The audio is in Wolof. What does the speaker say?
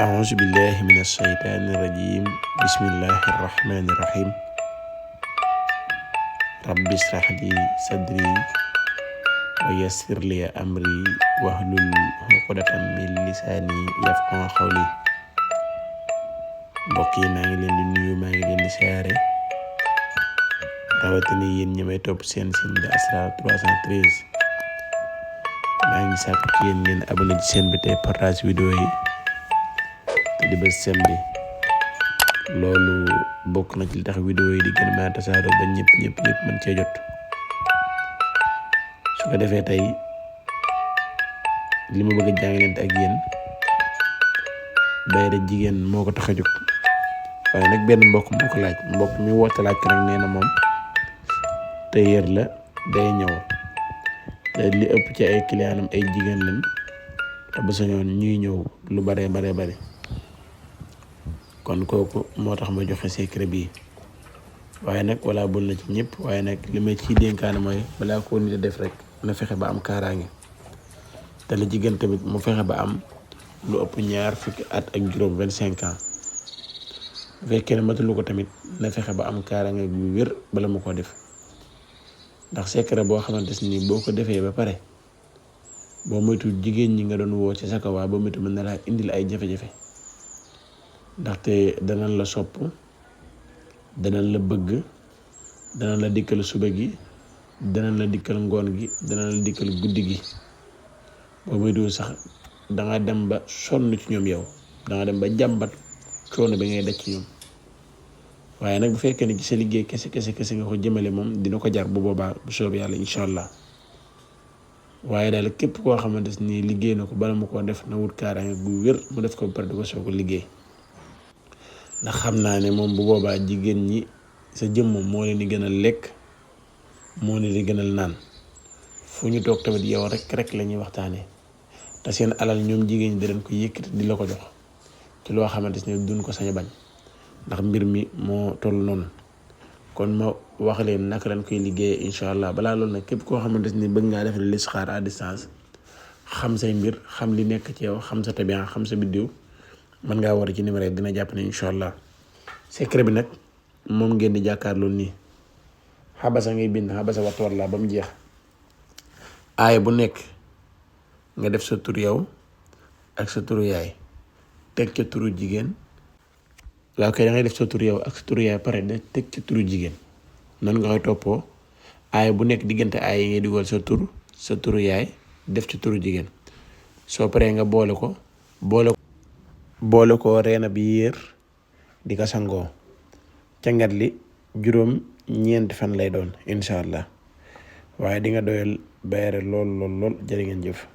أعوذ بالله من الشيطان الرجيم بسم الله الرحمن الرحيم رب اشرح لي صدري ويسر لي أمري واحلل عقدة من لساني يفقهوا قولي mbokk yi maa ngi leen di nuyu maa ngi leen di siyaare rawatina yéen ñi may topp seen de Asrar 313 maa ngi sàkku ci yéen ngeen abonné ci seen bi tey partage vidéo yi te di bës sem bi loolu bokk na ci li tax vidéo yi di gën a mën a tasaaroo ba ñëpp mën cee jot su ko defee tey li ma bëgg a jàngalante ak yéen bayre jigéen moo ko tax a jóg waaye nag benn mbokk moo ko laaj mbokk mi woote laaj ko nag nee na moom tailleur la day ñëw te li ëpp ci ay clientam ay jigéen lañ te ba sañoon ñuy ñëw lu bare kon kooku moo tax ma joxe secret bi waaye nag wala bul na ci ñëpp waaye nag li may ciy dénkaane mooy balaa koo nit a def rek na fexe ba am kaaraange te la jigéen tamit mu fexe ba am lu ëpp ñaar fukki at ak juróom 25 ans bu fekkee ne matalu ko tamit na fexe ba am kaaraange bu wér bala mu ko def ndax secret boo xamante ni boo ko defee ba pare boo moytu jigéen ñi nga doon woo ci sa kaw ba moytu mën na laa indil ay jafe-jafe ndaxte danañ la sopp danañ la bëgg danañ la dikkal suba gi danañ la dikkal ngoon gi danañ la dikkal guddi gi boo moytu sax danga dem ba sonn ci ñoom yow danga dem ba jàmbat coono bi ngay daj ci ñoom waaye nag bu fekkee ne ci sa liggéey kese nga ko jëmale moom dina ko jar bu boobaa bu soob yàlla incha allah waaye daal képp koo xamante ni liggéey na ko bala mu koo def na wut kaaraange gu wér mu def ko ba pare di ko soog a liggéey ndax xam naa ne moom bu boobaa jigéen ñi sa jëmm moo leen di gënal lekk moo leen di gënal naan fu ñu toog tamit yow rek la ñuy waxtaanee te seen alal ñoom jigéen ñi da leen ko yëkkati di la ko jox ci loo xamante ne duñ ko sañ a bañ ndax mbir mi moo toll noonu kon ma wax leen naka lañ koy liggéeyee incha allah balaa loolu nag képp koo xamante ni bëgg ngaa def listixaar à distance xam say mbir xam li nekk ci yow xam sa tabian xam sa biddiw mën ngaa war ci numéro yi dina jàpp ne incha allah secret bi nag moom ngeen di jàkkaarloo nii xabasa ngay bind xabasa wattu war laa ba mu jeex aaya bu nekk nga def sa tur yow ak sa turu yaay teg ca turu jigéen waaw kay da ngay def sa tur yow ak sa turu yaay pare da teg ca turu jigéen noonu nga koy toppoo aaya bu nekk diggante aaya yi ngay dugal sa tur sa turu yaay def ci turu jigéen soo paree nga boole ko reena bi yéer di ko sangoo cangat li juróom ñeenti fan lay doon incha allah waaye di nga doyal bayre lool jërë ngeen jëf